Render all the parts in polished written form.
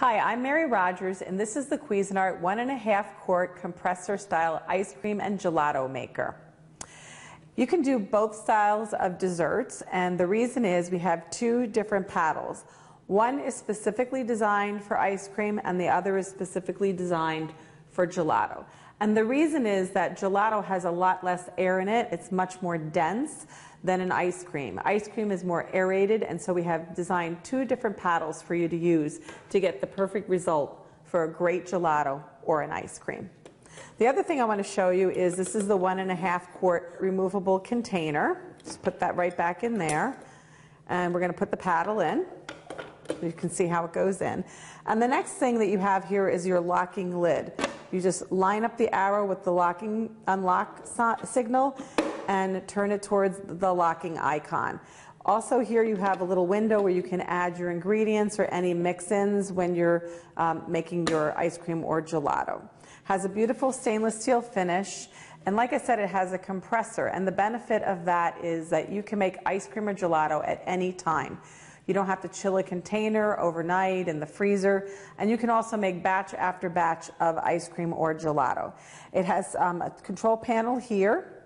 Hi, I'm Mary Rogers, and this is the Cuisinart 1.5 quart compressor style ice cream and gelato maker. You can do both styles of desserts, and the reason is we have two different paddles. One is specifically designed for ice cream, and the other is specifically designed for gelato. And the reason is that gelato has a lot less air in it. It's much more dense than an ice cream. Ice cream is more aerated, and so we have designed two different paddles for you to use to get the perfect result for a great gelato or an ice cream. The other thing I want to show you is this is the 1.5 quart removable container. Just put that right back in there. And we're going to put the paddle in. You can see how it goes in. And the next thing that you have here is your locking lid. You just line up the arrow with the locking unlock signal and turn it towards the locking icon. Also here you have a little window where you can add your ingredients or any mix-ins when you're making your ice cream or gelato. Has a beautiful stainless steel finish, and like I said, it has a compressor, and the benefit of that is that you can make ice cream or gelato at any time. You don't have to chill a container overnight in the freezer, and you can also make batch after batch of ice cream or gelato. It has a control panel here,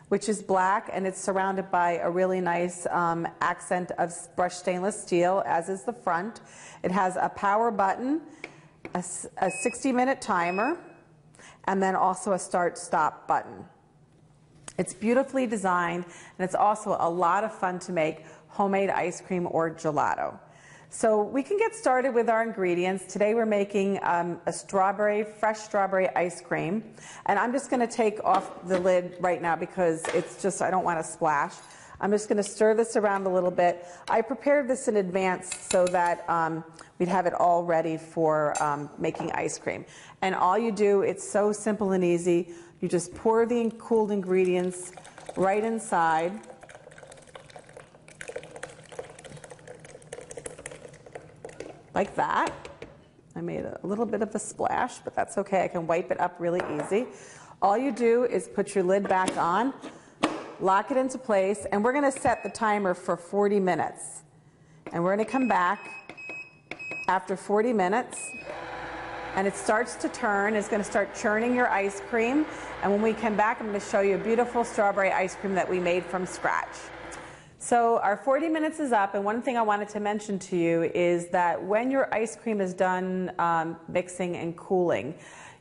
which is black, and it's surrounded by a really nice accent of brushed stainless steel, as is the front. It has a power button, a 60-minute timer, and then also a start-stop button. It's beautifully designed, and it's also a lot of fun to make homemade ice cream or gelato. So we can get started with our ingredients. Today we're making a fresh strawberry ice cream. And I'm just going to take off the lid right now because it's just, I don't want to splash. I'm just going to stir this around a little bit. I prepared this in advance so that we'd have it all ready for making ice cream. And all you do, it's so simple and easy. You just pour the cooled ingredients right inside. Like that. I made a little bit of a splash, but that's okay. I can wipe it up really easy. All you do is put your lid back on, lock it into place, and we're going to set the timer for 40 minutes. And we're going to come back after 40 minutes, and it starts to turn. It's going to start churning your ice cream. And when we come back, I'm going to show you a beautiful strawberry ice cream that we made from scratch. So our 40 minutes is up, and one thing I wanted to mention to you is that when your ice cream is done mixing and cooling,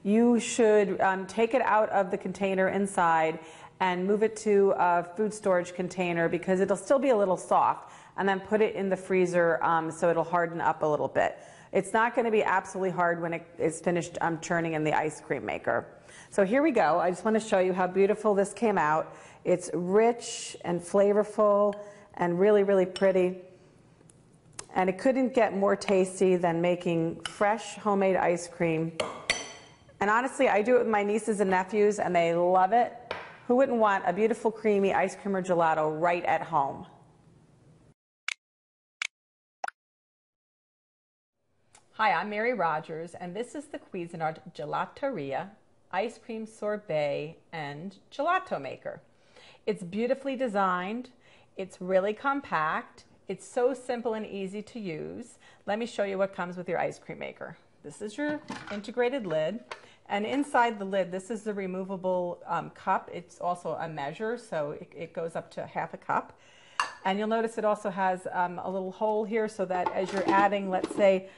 you should take it out of the container inside and move it to a food storage container because it'll still be a little soft, and then put it in the freezer so it'll harden up a little bit. It's not going to be absolutely hard when it is finished churning in the ice cream maker. So here we go. I just want to show you how beautiful this came out. It's rich and flavorful and really, really pretty. And it couldn't get more tasty than making fresh homemade ice cream. And honestly, I do it with my nieces and nephews, and they love it. Who wouldn't want a beautiful, creamy ice cream or gelato right at home? Hi, I'm Mary Rogers, and this is the Cuisinart Gelateria Ice Cream Sorbet and Gelato Maker. It's beautifully designed. It's really compact. It's so simple and easy to use. Let me show you what comes with your ice cream maker. This is your integrated lid. And inside the lid, this is the removable cup. It's also a measure, so it goes up to ½ a cup. And you'll notice it also has a little hole here so that as you're adding, let's say,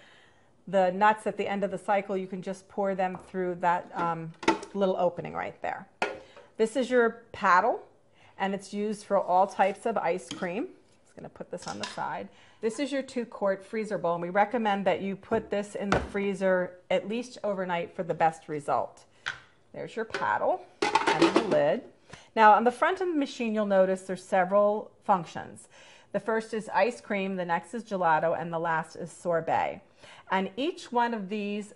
the nuts at the end of the cycle, you can just pour them through that little opening right there. This is your paddle, and it's used for all types of ice cream. Just going to put this on the side. This is your 2-quart freezer bowl, and we recommend that you put this in the freezer at least overnight for the best result. There's your paddle and the lid. Now on the front of the machine, you'll notice there's several functions. The first is ice cream, the next is gelato, and the last is sorbet. And each one of these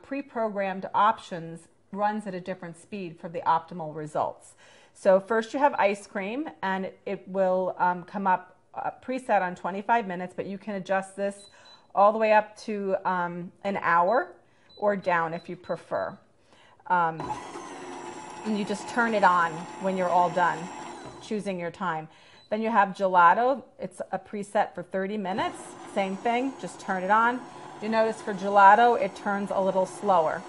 pre-programmed options runs at a different speed for the optimal results. So first you have ice cream, and it will come up preset on 25 minutes, but you can adjust this all the way up to an hour or down if you prefer. And you just turn it on when you're all done choosing your time. Then you have gelato. It's a preset for 30 minutes. Same thing, just turn it on. You notice for gelato, it turns a little slower.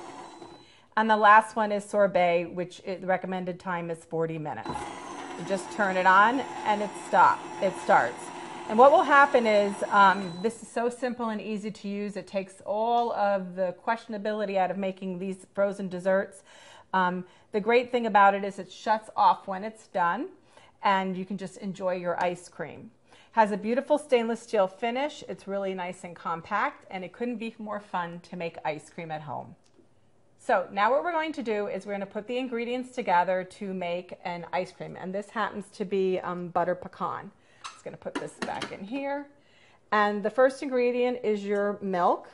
And the last one is sorbet, which the recommended time is 40 minutes. You just turn it on and it starts. And what will happen is, this is so simple and easy to use. It takes all of the questionability out of making these frozen desserts. The great thing about it is it shuts off when it's done, and you can just enjoy your ice cream. Has a beautiful stainless steel finish. It's really nice and compact, and it couldn't be more fun to make ice cream at home. So now what we're going to do is we're going to put the ingredients together to make an ice cream, and this happens to be butter pecan. I'm just going to put this back in here, and the first ingredient is your milk.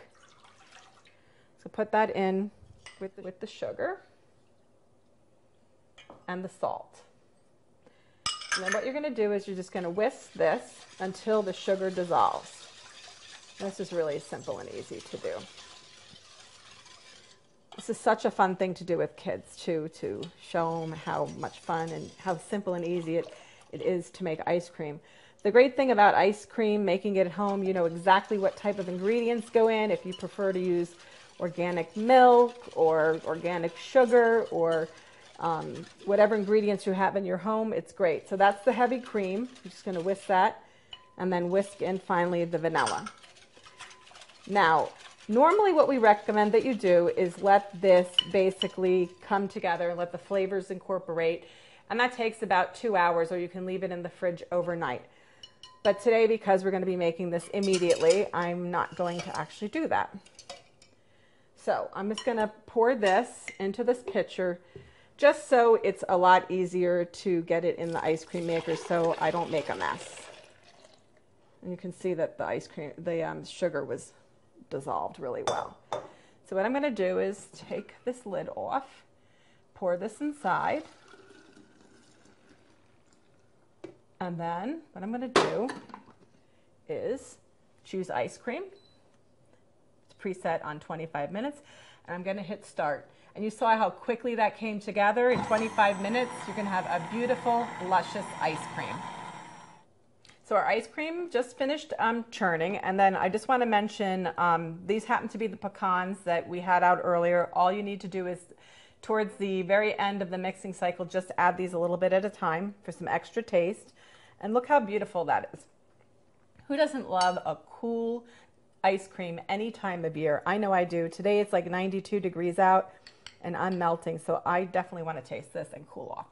So put that in with the sugar and the salt. And then what you're going to do is you're just going to whisk this until the sugar dissolves. This is really simple and easy to do. This is such a fun thing to do with kids too, to show them how much fun and how simple and easy it is to make ice cream. The great thing about ice cream, making it at home, you know exactly what type of ingredients go in. If you prefer to use organic milk or organic sugar or whatever ingredients you have in your home, it's great. So that's the heavy cream. I'm just going to whisk that and then whisk in finally the vanilla. Now, normally what we recommend that you do is let this basically come together and let the flavors incorporate, and that takes about 2 hours, or you can leave it in the fridge overnight. But today, because we're going to be making this immediately, I'm not going to actually do that. So I'm just going to pour this into this pitcher just so it's a lot easier to get it in the ice cream maker so I don't make a mess. And you can see that the sugar was dissolved really well. So what I'm going to do is take this lid off, pour this inside, and then what I'm going to do is choose ice cream. It's preset on 25 minutes, and I'm going to hit start. And you saw how quickly that came together. In 25 minutes, you can have a beautiful, luscious ice cream. So our ice cream just finished churning, and then I just want to mention these happen to be the pecans that we had out earlier. All you need to do is, towards the very end of the mixing cycle, just add these a little bit at a time for some extra taste. And look how beautiful that is. Who doesn't love a cool ice cream any time of year? I know I do. Today it's like 92 degrees out, and I'm melting, so I definitely want to taste this and cool off.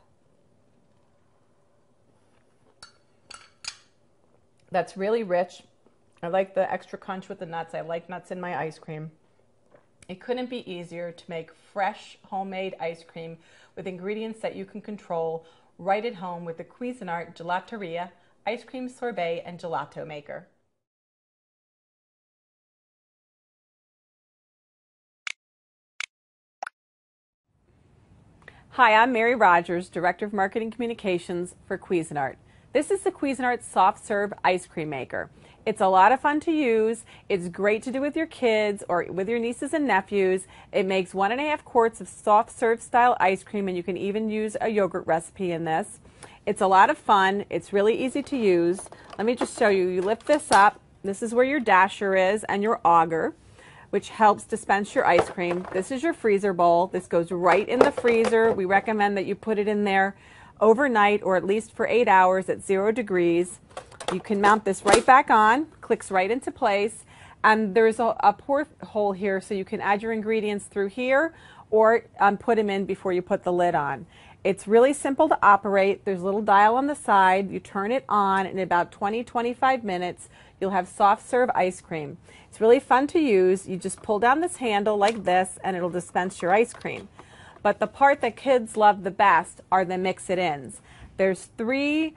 That's really rich. I like the extra crunch with the nuts. I like nuts in my ice cream. It couldn't be easier to make fresh homemade ice cream with ingredients that you can control right at home with the Cuisinart Gelateria Ice Cream Sorbet and Gelato Maker. Hi, I'm Mary Rogers, Director of Marketing Communications for Cuisinart. This is the Cuisinart Soft Serve Ice Cream Maker. It's a lot of fun to use. It's great to do with your kids or with your nieces and nephews. It makes 1.5 quarts of soft serve style ice cream, and you can even use a yogurt recipe in this. It's a lot of fun. It's really easy to use. Let me just show you. You lift this up. This is where your dasher is and your auger, which helps dispense your ice cream. This is your freezer bowl. This goes right in the freezer. We recommend that you put it in there overnight or at least for 8 hours at 0 degrees. You can mount this right back on, clicks right into place, and there's a pour hole here so you can add your ingredients through here or put them in before you put the lid on. It's really simple to operate. There's a little dial on the side. You turn it on, and in about 20-25 minutes, you'll have soft serve ice cream. It's really fun to use. You just pull down this handle like this, and it'll dispense your ice cream. But the part that kids love the best are the mix-it-ins. There's 3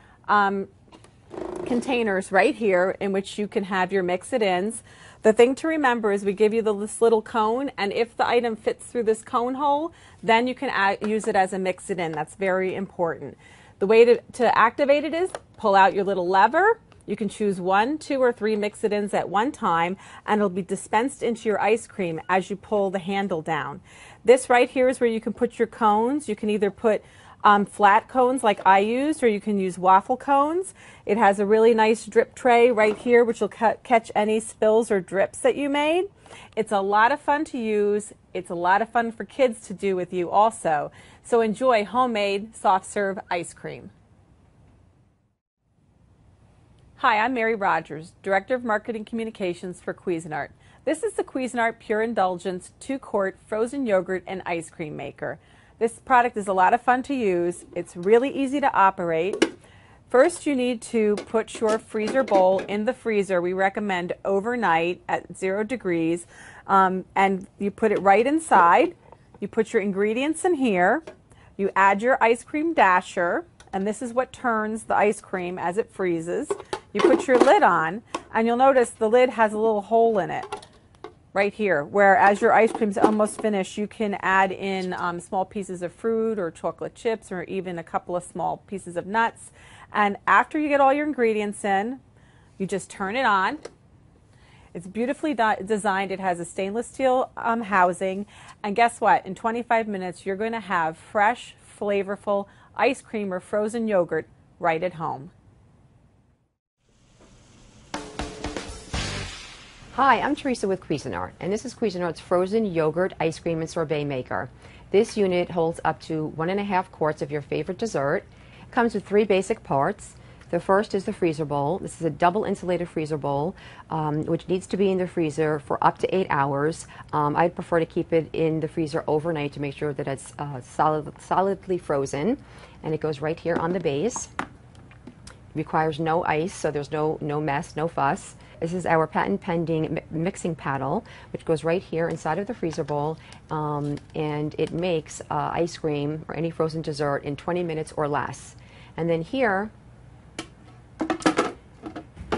containers right here in which you can have your mix-it-ins. The thing to remember is we give you this little cone, and if the item fits through this cone hole, then you can use it as a mix-it-in. That's very important. The way to activate it is pull out your little lever. You can choose 1, 2, or 3 mix-it-ins at one time, and it'll be dispensed into your ice cream as you pull the handle down. This right here is where you can put your cones. You can either put flat cones like I used, or you can use waffle cones. It has a really nice drip tray right here, which will catch any spills or drips that you made. It's a lot of fun to use. It's a lot of fun for kids to do with you also. So enjoy homemade soft serve ice cream. Hi, I'm Mary Rogers, Director of Marketing Communications for Cuisinart. This is the Cuisinart Pure Indulgence 2-quart frozen yogurt and ice cream maker. This product is a lot of fun to use. It's really easy to operate. First, you need to put your freezer bowl in the freezer. We recommend overnight at 0 degrees, and you put it right inside. You put your ingredients in here. You add your ice cream dasher, and this is what turns the ice cream as it freezes. You put your lid on, and you'll notice the lid has a little hole in it right here, where as your ice cream's almost finished, you can add in small pieces of fruit or chocolate chips or even a couple of small pieces of nuts. And after you get all your ingredients in, you just turn it on. It's beautifully designed. It has a stainless steel housing. And guess what? In 25 minutes, you're going to have fresh, flavorful ice cream or frozen yogurt right at home. Hi, I'm Teresa with Cuisinart, and this is Cuisinart's frozen yogurt ice cream and sorbet maker. This unit holds up to 1.5 quarts of your favorite dessert. It comes with 3 basic parts. The first is the freezer bowl. This is a double insulated freezer bowl, which needs to be in the freezer for up to 8 hours. I'd prefer to keep it in the freezer overnight to make sure that it's solidly frozen. And it goes right here on the base. It requires no ice, so there's no mess, no fuss. This is our patent-pending mixing paddle, which goes right here inside of the freezer bowl, and it makes ice cream or any frozen dessert in 20 minutes or less. And then here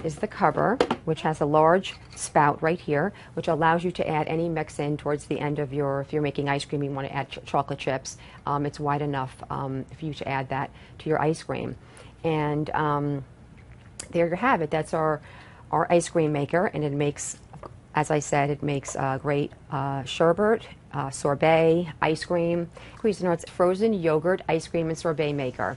is the cover, which has a large spout right here, which allows you to add any mix in towards the end of if you're making ice cream, you want to add chocolate chips. It's wide enough for you to add that to your ice cream. And there you have it. That's our ice cream maker, and it makes, as I said, it makes great sherbet, sorbet, ice cream. Cuisinart's frozen yogurt ice cream and sorbet maker.